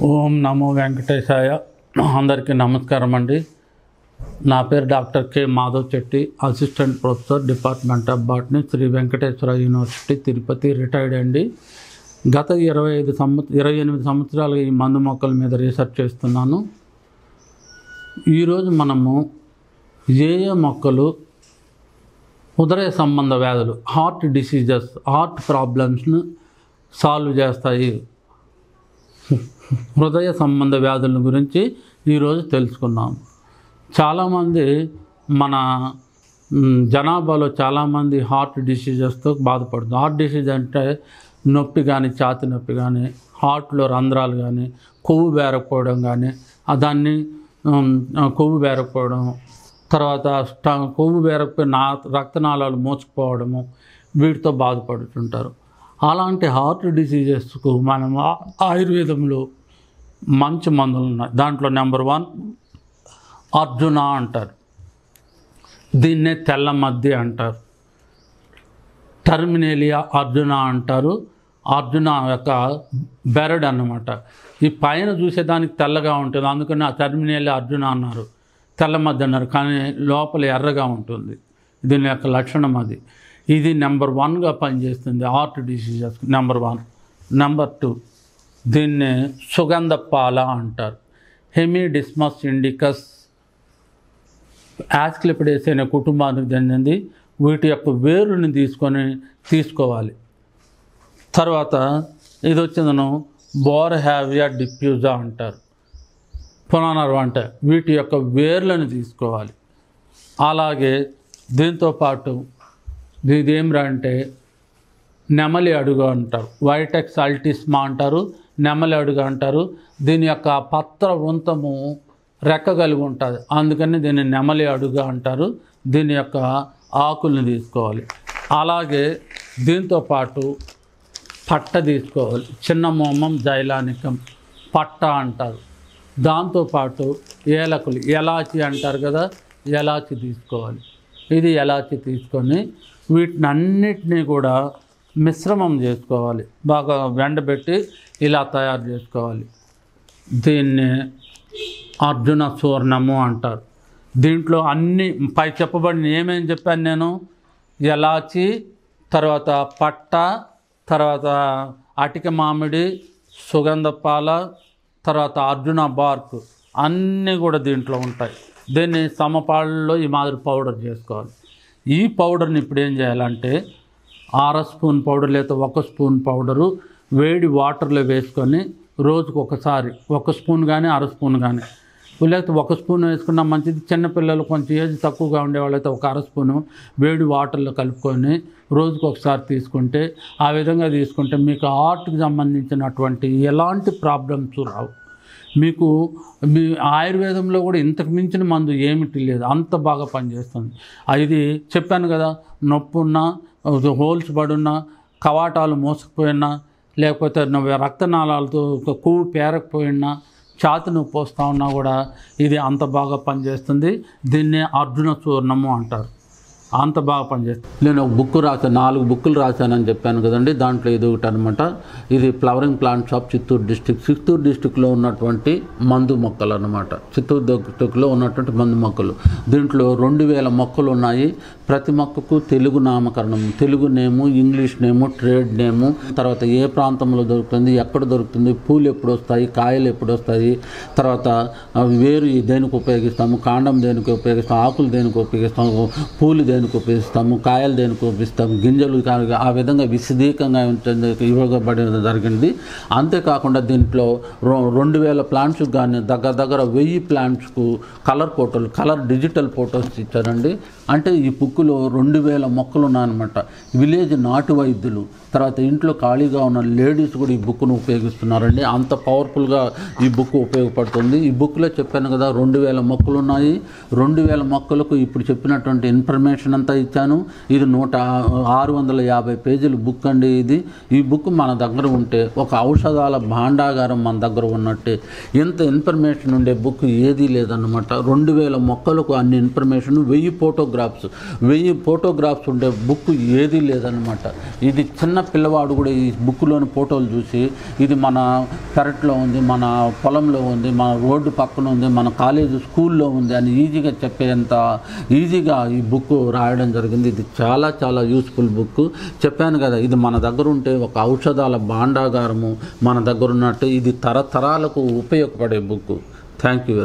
ఓం నమో వెంకటేశాయ. అందరికీ నమస్కారం అండి. నా పేరు doctor K Madhav Chetty, assistant professor, department of botany, Sri Venkateswara University, Tirupati, retired అండి. గత 28 సంవత్సరాలుగా ఈ మందు మొక్కల మీద రీసెర్చ్ చేస్తున్నాను. ఈరోజు మనము ఏ మొక్కలు ఉదర సంబంధ వ్యాధులు, హార్ట్ డిసీజెస్, హార్ట్ ప్రాబ్లమ్స్ను సాల్వ్ చేస్తాయి, హృదయ సంబంధ వ్యాధుల గురించి ఈరోజు తెలుసుకున్నాం. చాలామంది మన జనాభాలో చాలామంది హార్ట్ డిసీజెస్తో బాధపడుతుంది. హార్ట్ డిసీజ్ అంటే నొప్పి కానీ, ఛాతీ నొప్పి కానీ, హార్ట్లో రంధ్రాలు కానీ, కొవ్వు బేరకపోవడం కానీ, దాన్ని కొవ్వు బేరకపోవడం, తర్వాత కొవ్వు బేరకపోయి రక్తనాళాలు మూసుకుపోవడము, వీటితో బాధపడుతుంటారు. అలాంటి హార్ట్ డిసీజెస్కు మనం ఆయుర్వేదంలో మంచి మందులు ఉన్నాయి. దాంట్లో నెంబర్ 1 అర్జున అంటారు. దీన్నే తెల్ల మద్ది అంటారు. టర్మినేలియా అర్జున అంటారు. అర్జున యొక్క బెరడ్ అన్నమాట. ఈ పైన చూసేదానికి తెల్లగా ఉంటుంది, అందుకని ఆ టర్మినేలియా అర్జున అన్నారు. తెల్ల మద్ది అన్నారు, కానీ లోపల ఎర్రగా ఉంటుంది. దీని యొక్క లక్షణం అది. ఇది నెంబర్ 1గా పనిచేస్తుంది హార్ట్ డిసీజెస్. నెంబర్ 1. నెంబర్ 2 దీన్ని సుగంధ పాల అంటారు. హెమిడిస్మస్ ఇండికస్ యాస్క్లిపిడేసి అనే కుటుంబానికి చెందింది. వీటి యొక్క వేరుని తీసుకోవాలి. తర్వాత ఇది వచ్చిందను బోర్హావియా డిఫ్యూజా అంటారు. పునర్వ అంటే వీటి యొక్క వేర్లను తీసుకోవాలి. అలాగే దీంతోపాటు ఇదేమిరా అంటే నెమలి అడుగు అంటారు. వైటెక్స్ అల్టిస్మా అంటారు, నెమలి అడుగు అంటారు. దీని యొక్క పత్ర వృంతము రెక్క కలిగి ఉంటుంది, అందుకని దీన్ని నెమలి అడుగు అంటారు. దీని యొక్క ఆకుల్ని తీసుకోవాలి. అలాగే దీంతోపాటు పట్ట తీసుకోవాలి. చిన్న మోమం జైలానికం పట్ట అంటారు. దాంతోపాటు ఏలకులు, ఎలాచి అంటారు కదా, ఎలాచి తీసుకోవాలి. ఇది ఎలాచి తీసుకొని వీటిని అన్నిటినీ కూడా మిశ్రమం చేసుకోవాలి. బాగా ఎండబెట్టి ఇలా తయారు చేసుకోవాలి. దీన్ని అర్జున చూర్ణము అంటారు. దీంట్లో అన్ని పై చెప్పబడిన ఏమేమి చెప్పాను నేను, ఎలాచి, తర్వాత పట్ట, తర్వాత అటిక మామిడి, సుగంధ పాల, తర్వాత అర్జున బార్క్, అన్నీ కూడా దీంట్లో ఉంటాయి. దీన్ని సమపాళ్ళలో ఈ మాదిరి పౌడర్ చేసుకోవాలి. ఈ పౌడర్ని ఇప్పుడు ఏం చేయాలంటే 1/2 స్పూన్ పౌడర్ లేదా 1 స్పూన్ పౌడరు వేడి వాటర్లో వేసుకొని రోజుకు ఒకసారి 1 స్పూన్ కానీ 1/2 స్పూన్ కానీ, లేకపోతే 1 స్పూన్ వేసుకున్నా మంచిది. చిన్నపిల్లలు కొంచెం ఏజ్ తక్కువగా ఉండేవాళ్ళైతే 1/2 స్పూను వేడి వాటర్లో కలుపుకొని రోజుకు ఒకసారి తీసుకుంటే, ఆ విధంగా తీసుకుంటే మీకు హార్ట్కి సంబంధించినటువంటి ఎలాంటి ప్రాబ్లమ్స్ రావు. మీకు మీ ఆయుర్వేదంలో కూడా ఇంతకు మించిన మందు ఏమిటి లేదు, అంత బాగా పనిచేస్తుంది. ఇది చెప్పాను కదా, నొప్పి ఉన్నా, హోల్స్ పడున్నా, కవాటాలు మోసకపోయినా, లేకపోతే రక్తనాళాలతో కొవ్వు పేరకపోయినా, ఛాతి నొప్పి వస్తూ ఉన్నా కూడా ఇది అంత బాగా పనిచేస్తుంది. దీన్నే అర్జున చూర్ణము అంటారు. అంత బాగా పనిచేస్తుంది. నేను ఒక బుక్ రాశాను, 4 బుక్కులు రాశానని చెప్పాను కదండి. దాంట్లో ఇది ఒకటి అనమాట. ఇది ఫ్లవరింగ్ ప్లాంట్స్ ఆఫ్ చిత్తూరు డిస్టిక్లో ఉన్నటువంటి మందు మొక్కలు అనమాట. చిత్తూరు డిస్టిక్లో ఉన్నటువంటి మందు మొక్కలు. దీంట్లో 2000 మొక్కలు ఉన్నాయి. ప్రతి మొక్కకు తెలుగు నామకరణం, తెలుగు నేము, ఇంగ్లీష్ నేము, ట్రేడ్ నేము, తర్వాత ఏ ప్రాంతంలో దొరుకుతుంది, ఎక్కడ దొరుకుతుంది, పూలు ఎప్పుడు వస్తాయి, కాయలు ఎప్పుడు వస్తాయి, తర్వాత వేరు దేనికి ఉపయోగిస్తాము, కాండం దేనికి ఉపయోగిస్తాము, ఆకులు దేనికి ఉపయోగిస్తాము, పూలు దేనికి ఉపయోగిస్తాము, కాయలు దేనికి ఉపయోగిస్తాము, గింజలు, ఆ విధంగా విశదీకంగా ఇవ్వబడిన జరిగింది. అంతేకాకుండా దీంట్లో 2000 ప్లాంట్స్కి కానీ దగ్గర 1000 ప్లాంట్స్కు కలర్ ఫోటోలు, డిజిటల్ ఫోటోస్ ఇచ్చారండి. అంటే ఈ బుక్కులో 2000 మొక్కలు ఉన్నాయన్నమాట. విలేజ్ నాటు వైద్యులు, తర్వాత ఇంట్లో ఖాళీగా ఉన్న లేడీస్ కూడా ఈ బుక్ను ఉపయోగిస్తున్నారండి. అంత పవర్ఫుల్గా ఈ బుక్ ఉపయోగపడుతుంది. ఈ బుక్లో చెప్పాను కదా 2000 మొక్కలు ఉన్నాయి. 2000 మొక్కలకు ఇప్పుడు చెప్పినటువంటి ఇన్ఫర్మేషన్ ఇచ్చినంత ఇచ్చాను. ఇది 650 పేజీల బుక్ అండి. ఈ బుక్ మన దగ్గర ఉంటే ఒక ఔషధాల భాండాగారం మన దగ్గర ఉన్నట్టే. ఇంత ఇన్ఫర్మేషన్ ఉండే బుక్ ఏదీ లేదన్నమాట. 2000 మొక్కలకు అన్ని ఇన్ఫర్మేషన్, 1000 ఫోటోగ్రాఫ్స్ ఉండే బుక్ ఏదీ లేదన్నమాట. ఇది చిన్న పిల్లవాడు కూడా ఈ బుక్లోని ఫోటోలు చూసి ఇది మన పెరట్లో ఉంది, మన పొలంలో ఉంది, మన రోడ్డు పక్కన ఉంది, మన కాలేజీ స్కూల్లో ఉంది అని ఈజీగా చెప్పేంత ఈజీగా ఈ బుక్ రాయడం జరిగింది. ఇది చాలా చాలా యూస్ఫుల్ బుక్. చెప్పాను కదా, ఇది మన దగ్గర ఉంటే ఒక ఔషధాల భాండాగారము మన దగ్గర ఉన్నట్టు. ఇది తరతరాలకు ఉపయోగపడే book. Thank you very much.